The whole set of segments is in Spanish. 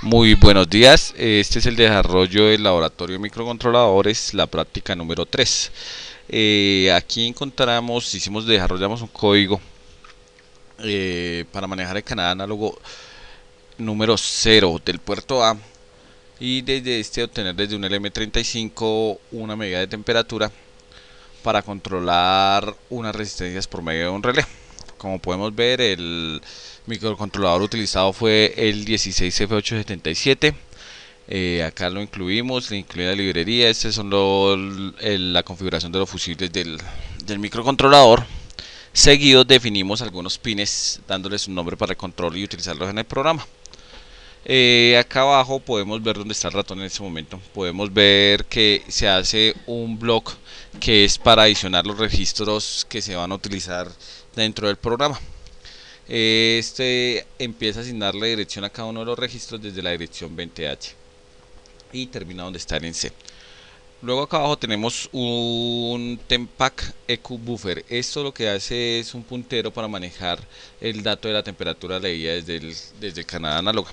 Muy buenos días, este es el desarrollo del laboratorio de microcontroladores, la práctica número 3. Aquí desarrollamos un código para manejar el canal análogo número 0 del puerto A y desde este obtener desde un LM35 una medida de temperatura para controlar unas resistencias por medio de un relé. Como podemos ver, el microcontrolador utilizado fue el 16F877. Acá lo incluimos, le incluye la librería. Estas son la configuración de los fusibles del microcontrolador. Seguido definimos algunos pines dándoles un nombre para el control y utilizarlos en el programa. Acá abajo podemos ver dónde está el ratón en este momento. Podemos ver que se hace un block que es para adicionar los registros que se van a utilizar dentro del programa. Este empieza a asignarle dirección a cada uno de los registros desde la dirección 20H y termina donde está en C. Luego acá abajo tenemos un Tempack EQ Buffer. Esto lo que hace es un puntero para manejar el dato de la temperatura leída desde el canal análogo.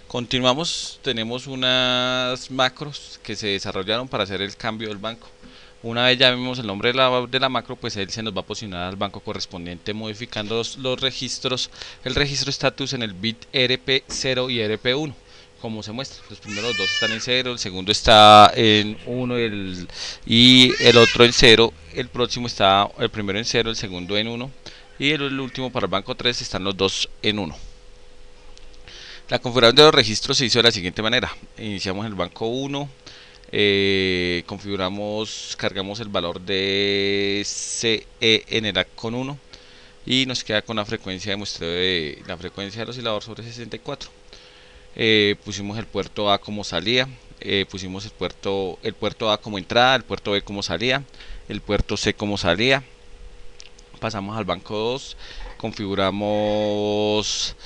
Continuamos, tenemos unas macros que se desarrollaron para hacer el cambio del banco. Una vez ya vimos el nombre de la macro, pues él se nos va a posicionar al banco correspondiente modificando los registros, el registro status en el bit RP0 y RP1 como se muestra. Los primeros dos están en 0, el segundo está en 1 y el otro en 0. El próximo está el primero en 0, el segundo en 1 y el último para el banco 3 están los dos en 1. La configuración de los registros se hizo de la siguiente manera. Iniciamos el banco 1, cargamos el valor de CE en el AC con 1 y nos queda con la frecuencia de muestreo de la frecuencia del oscilador sobre 64. Pusimos el puerto A como salida, pusimos el puerto A como entrada, el puerto B como salida, el puerto C como salida. Pasamos al banco 2, configuramos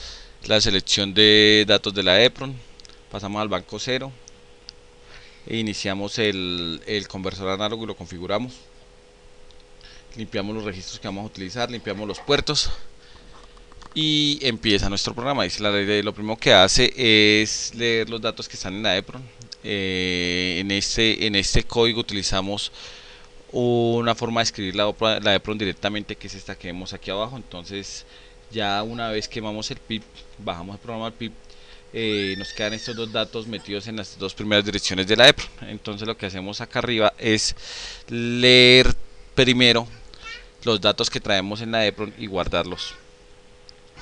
la selección de datos de la EPROM, pasamos al banco 0, e iniciamos el conversor análogo y lo configuramos. Limpiamos los registros que vamos a utilizar, limpiamos los puertos y empieza nuestro programa. Dice la ley, lo primero que hace es leer los datos que están en la EPROM. En este código utilizamos una forma de escribir la EPROM directamente, que es esta que vemos aquí abajo. Entonces ya una vez quemamos el pip, bajamos el programa al pip, nos quedan estos dos datos metidos en las dos primeras direcciones de la EPROM. Entonces lo que hacemos acá arriba es leer primero los datos que traemos en la EPROM y guardarlos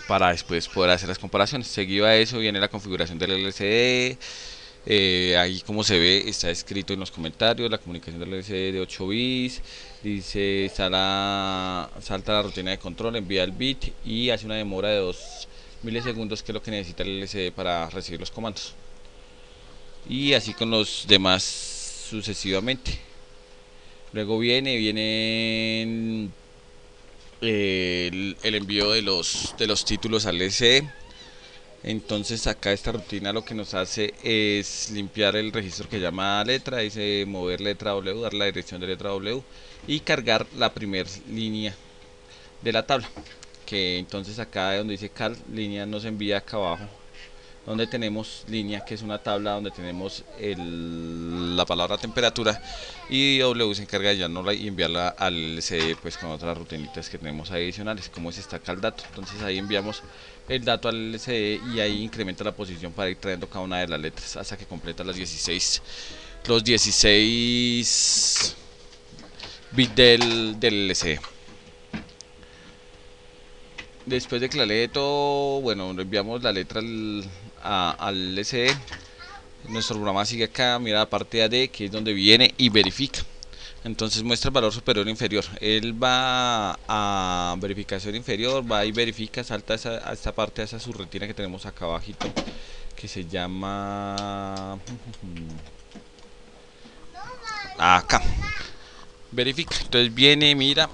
para después poder hacer las comparaciones. Seguido a eso viene la configuración del LCD. Ahí como se ve está escrito en los comentarios la comunicación del LCD de 8 bits. Dice salta la rutina de control, envía el bit y hace una demora de 2 milisegundos, que es lo que necesita el LCD para recibir los comandos. Y así con los demás sucesivamente. Luego viene el envío de los títulos al LCD. Entonces acá esta rutina lo que nos hace es limpiar el registro que llama letra, dice mover letra W, dar la dirección de letra W y cargar la primera línea de la tabla, que entonces acá donde dice cal línea nos envía acá abajo donde tenemos línea, que es una tabla donde tenemos la palabra temperatura, y W se encarga de llenarla y enviarla al LCD pues con otras rutinitas que tenemos adicionales, como es acá el dato. Entonces ahí enviamos el dato al LCD y ahí incrementa la posición para ir trayendo cada una de las letras hasta que completa los 16 bits del LCD. Después de que la lee todo, bueno, enviamos la letra al LCD. Nuestro programa sigue acá, mira la parte AD, que es donde viene y verifica. Entonces muestra el valor superior o inferior. Él va a verificación inferior, va y verifica, salta a esta parte, a esa subrutina que tenemos acá abajito, que se llama acá. Verifica. Entonces viene, mira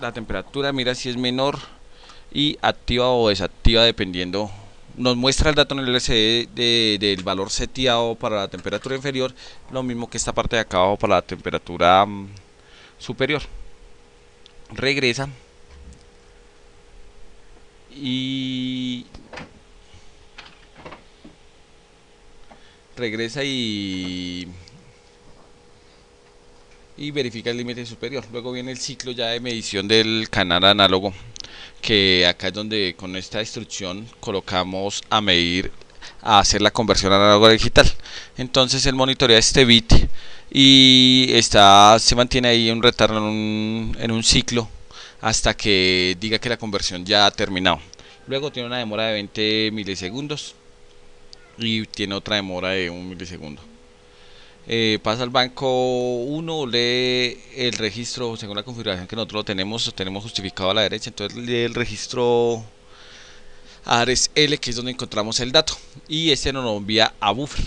la temperatura, mira si es menor y activa o desactiva dependiendo. Nos muestra el dato en el LCD del valor seteado para la temperatura inferior, lo mismo que esta parte de acá abajo para la temperatura superior. Regresa y regresa y verifica el límite superior. Luego viene el ciclo ya de medición del canal análogo, que acá es donde con esta instrucción colocamos a medir, a hacer la conversión análogo a digital. Entonces él monitorea este bit y se mantiene ahí un retardo en un ciclo hasta que diga que la conversión ya ha terminado. Luego tiene una demora de 20 milisegundos y tiene otra demora de 1 milisegundo. Pasa al banco 1, lee el registro según la configuración que nosotros lo tenemos justificado a la derecha, entonces lee el registro Ares L, que es donde encontramos el dato, y este nos lo envía a buffer,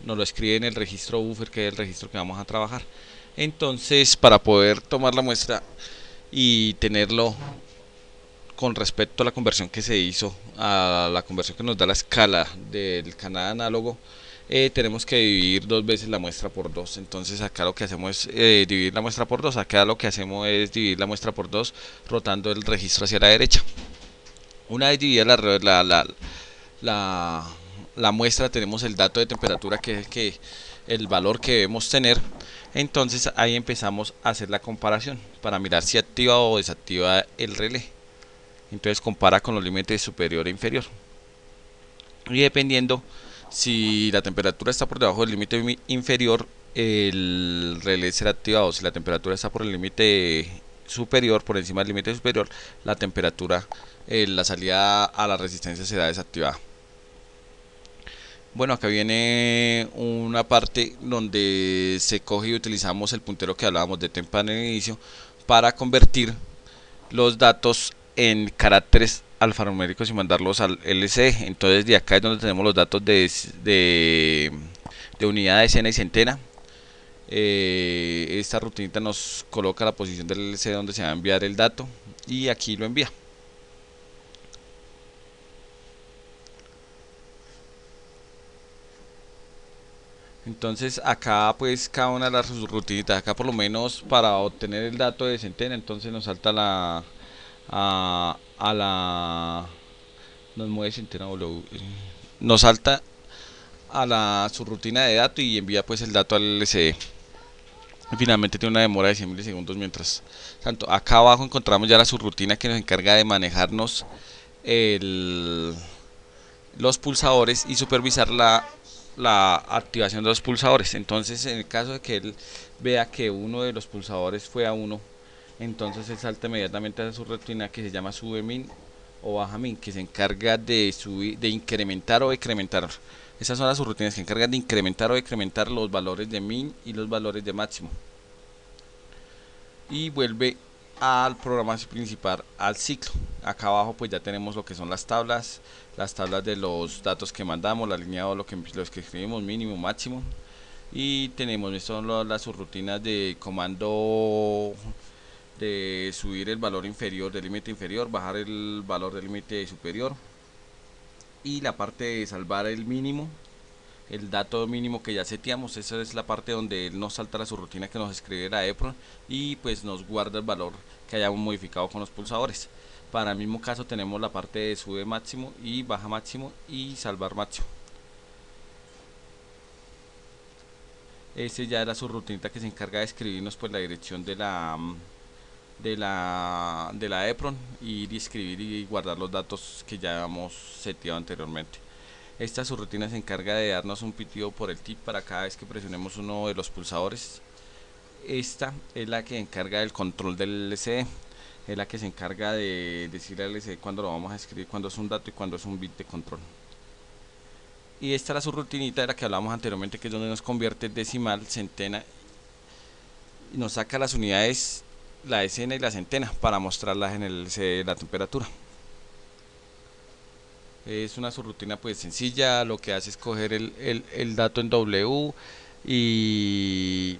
nos lo escribe en el registro buffer, que es el registro que vamos a trabajar. Entonces, para poder tomar la muestra y tenerlo con respecto a la conversión que se hizo, a la conversión que nos da la escala del canal análogo, tenemos que dividir dos veces la muestra por 2. Entonces acá lo que hacemos es dividir la muestra por 2. Acá lo que hacemos es dividir la muestra por 2 rotando el registro hacia la derecha. Una vez dividida la muestra, tenemos el dato de temperatura, que es el valor que debemos tener. Entonces ahí empezamos a hacer la comparación para mirar si activa o desactiva el relé. Entonces compara con los límites superior e inferior, y dependiendo si la temperatura está por debajo del límite inferior, el relé será activado. Si la temperatura está por el límite superior, por encima del límite superior, la temperatura, la salida a la resistencia será desactivada. Bueno, acá viene una parte donde se coge y utilizamos el puntero que hablábamos de temprano en el inicio para convertir los datos en caracteres alfanuméricos y mandarlos al LCD. Entonces de acá es donde tenemos los datos de unidad, decena y centena. Esta rutinita nos coloca la posición del LCD donde se va a enviar el dato, y aquí lo envía. Entonces acá pues cada una de las rutinitas, acá por lo menos para obtener el dato de centena, entonces nos salta a la nos mueve centena W, nos salta a la subrutina de dato y envía pues el dato al LCD. Finalmente tiene una demora de 100 milisegundos. Mientras tanto, acá abajo encontramos ya la subrutina que nos encarga de manejarnos los pulsadores y supervisar la activación de los pulsadores. Entonces, en el caso de que él vea que uno de los pulsadores fue a 1, entonces él salta inmediatamente a su rutina que se llama sube min o baja min, que se encarga de subir, de incrementar o decrementar. Esas son las subrutinas que se encargan de incrementar o decrementar los valores de min y los valores de máximo. Y vuelve al programa principal, al ciclo. Acá abajo pues ya tenemos lo que son las tablas de los datos que mandamos, la línea o los que escribimos, mínimo, máximo. Y tenemos las subrutinas de comando de subir el valor inferior del límite inferior, bajar el valor del límite superior, y la parte de salvar el mínimo, el dato mínimo que ya seteamos. Esa es la parte donde él nos salta la subrutina que nos escribe la EPROM y pues nos guarda el valor que hayamos modificado con los pulsadores. Para el mismo caso tenemos la parte de sube máximo y baja máximo y salvar máximo. Este ya es la subrutina que se encarga de escribirnos pues la dirección de la EPROM y escribir y guardar los datos que ya hemos seteado anteriormente. Esta subrutina se encarga de darnos un pitido por el tip para cada vez que presionemos uno de los pulsadores. Esta es la que encarga del control del LCD, es la que se encarga de decirle al LCD cuando lo vamos a escribir, cuando es un dato y cuando es un bit de control. Y esta es la subrutinita de la que hablamos anteriormente, que es donde nos convierte el decimal, centena, y nos saca las unidades, la decena y la centena, para mostrarlas en el LCD, la temperatura. Es una subrutina pues sencilla. Lo que hace es coger el dato en W y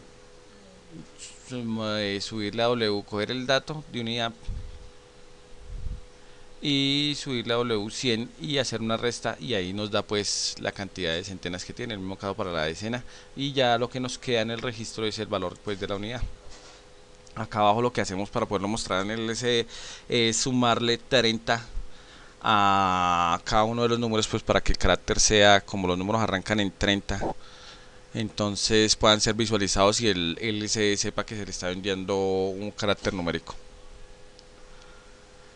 subirle a W, coger el dato de unidad y subirle a W100 y hacer una resta, y ahí nos da pues la cantidad de centenas que tiene, el mismo caso para la decena, y ya lo que nos queda en el registro es el valor pues de la unidad. Acá abajo lo que hacemos para poderlo mostrar en el LCD es sumarle 30 a cada uno de los números, pues para que el carácter sea, como los números arrancan en 30, entonces puedan ser visualizados y el LCD sepa que se le está enviando un carácter numérico.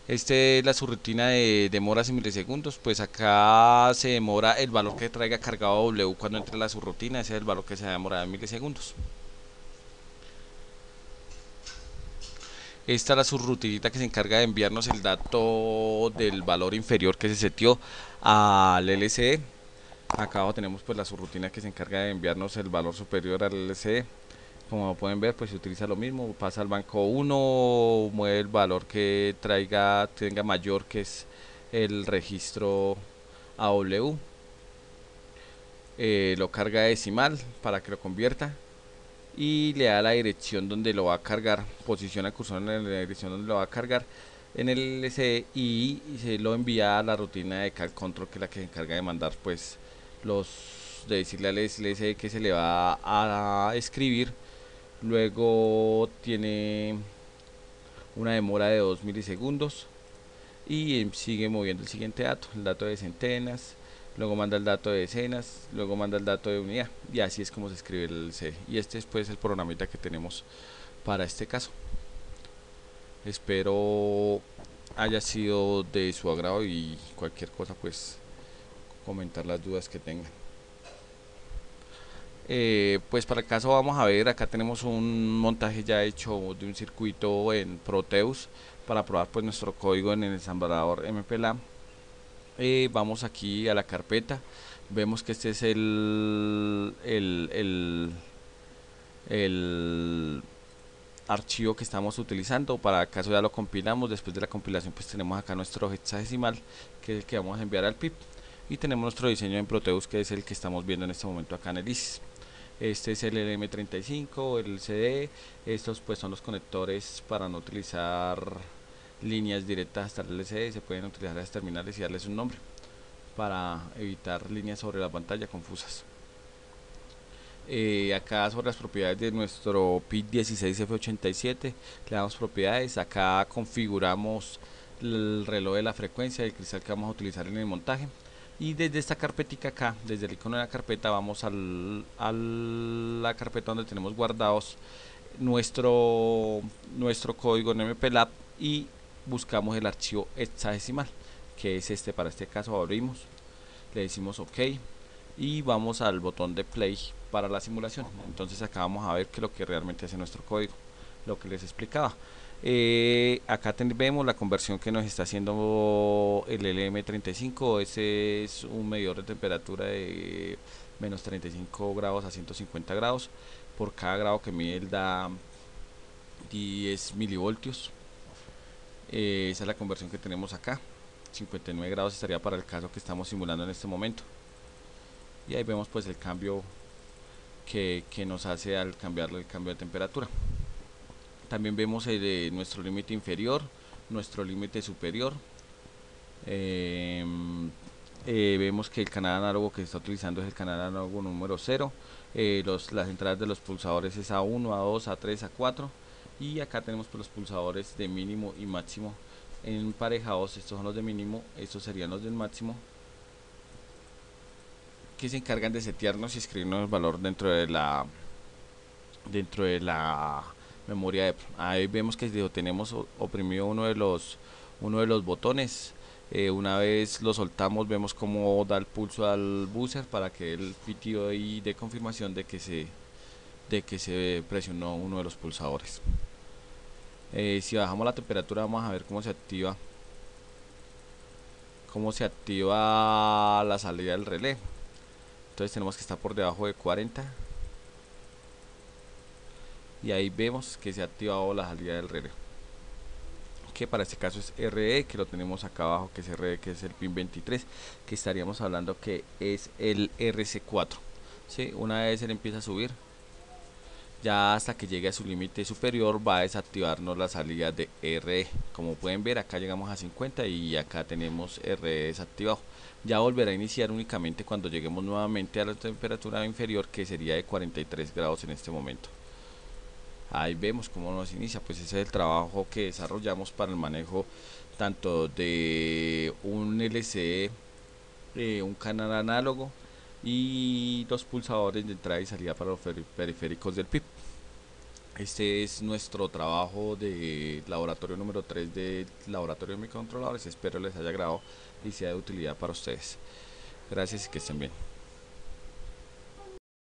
Este es la subrutina de demoras en milisegundos. Pues acá se demora el valor que traiga cargado W cuando entre la subrutina. Ese es el valor que se va a demorar en milisegundos. Esta es la subrutinita que se encarga de enviarnos el dato del valor inferior que se setió al LCD. Acá abajo tenemos pues la subrutina que se encarga de enviarnos el valor superior al LCD. Como pueden ver, pues se utiliza lo mismo, pasa al banco 1, mueve el valor que tenga mayor, que es el registro AW, lo carga decimal para que lo convierta y le da la dirección donde lo va a cargar, posiciona el cursor en la dirección donde lo va a cargar en el LCD y se lo envía a la rutina de cal control, que es la que se encarga de mandar pues de decirle al LCD que se le va a escribir. Luego tiene una demora de 2 milisegundos y sigue moviendo el siguiente dato, el dato de centenas, luego manda el dato de decenas, luego manda el dato de unidad, y así es como se escribe el C. Y este es pues el programita que tenemos para este caso. Espero haya sido de su agrado y cualquier cosa pues comentar las dudas que tengan. Pues para el caso vamos a ver, acá tenemos un montaje ya hecho de un circuito en Proteus para probar pues nuestro código en el ensamblador MPLAB. Vamos aquí a la carpeta, vemos que este es el archivo que estamos utilizando. Para el caso ya lo compilamos, después de la compilación pues tenemos acá nuestro hexadecimal, que es el que vamos a enviar al PIP, y tenemos nuestro diseño en Proteus, que es el que estamos viendo en este momento acá en el ISIS. Este es el LM35, el CD. Estos pues son los conectores para no utilizar líneas directas hasta el LCD. Se pueden utilizar las terminales y darles un nombre para evitar líneas sobre la pantalla confusas. Acá sobre las propiedades de nuestro PIC16F87 le damos propiedades. Acá configuramos el reloj de la frecuencia del cristal que vamos a utilizar en el montaje. Y desde esta carpetica acá, desde el icono de la carpeta, vamos a la carpeta donde tenemos guardados nuestro código en MPLAB y buscamos el archivo hexadecimal, que es este. Para este caso abrimos, le decimos OK y vamos al botón de play para la simulación. Entonces acá vamos a ver que lo que realmente hace nuestro código, lo que les explicaba. Acá vemos la conversión que nos está haciendo el LM35. Ese es un medidor de temperatura de menos 35 grados a 150 grados. Por cada grado que mide él da 10 milivoltios. Esa es la conversión que tenemos acá. 59 grados estaría para el caso que estamos simulando en este momento. Y ahí vemos pues el cambio que nos hace al cambiarle el cambio de temperatura. También vemos nuestro límite inferior, nuestro límite superior. Vemos que el canal análogo que se está utilizando es el canal análogo número 0. Las entradas de los pulsadores es A1, A2, A3, A4. Y acá tenemos pues los pulsadores de mínimo y máximo emparejados. Estos son los de mínimo, estos serían los del máximo, que se encargan de setearnos y escribirnos el valor dentro de la memoria de. Ahí vemos que tenemos oprimido uno de los botones. Una vez lo soltamos, vemos cómo da el pulso al buzzer para que el pitido y de confirmación de que se presionó uno de los pulsadores. Si bajamos la temperatura, vamos a ver cómo se activa la salida del relé. Entonces tenemos que estar por debajo de 40 y ahí vemos que se ha activado la salida del relé, que para este caso es RE, que lo tenemos acá abajo, que es RE, que es el pin 23, que estaríamos hablando que es el RC4. ¿Sí? Una vez él empieza a subir, ya hasta que llegue a su límite superior, va a desactivarnos la salida de RE. Como pueden ver, acá llegamos a 50 y acá tenemos RE desactivado. Ya volverá a iniciar únicamente cuando lleguemos nuevamente a la temperatura inferior, que sería de 43 grados en este momento. Ahí vemos cómo nos inicia. Pues ese es el trabajo que desarrollamos para el manejo tanto de un LCD, un canal análogo, y dos pulsadores de entrada y salida para los periféricos del PIB. Este es nuestro trabajo de laboratorio número 3 de laboratorio de microcontroladores. Espero les haya agradado y sea de utilidad para ustedes. Gracias y que estén bien.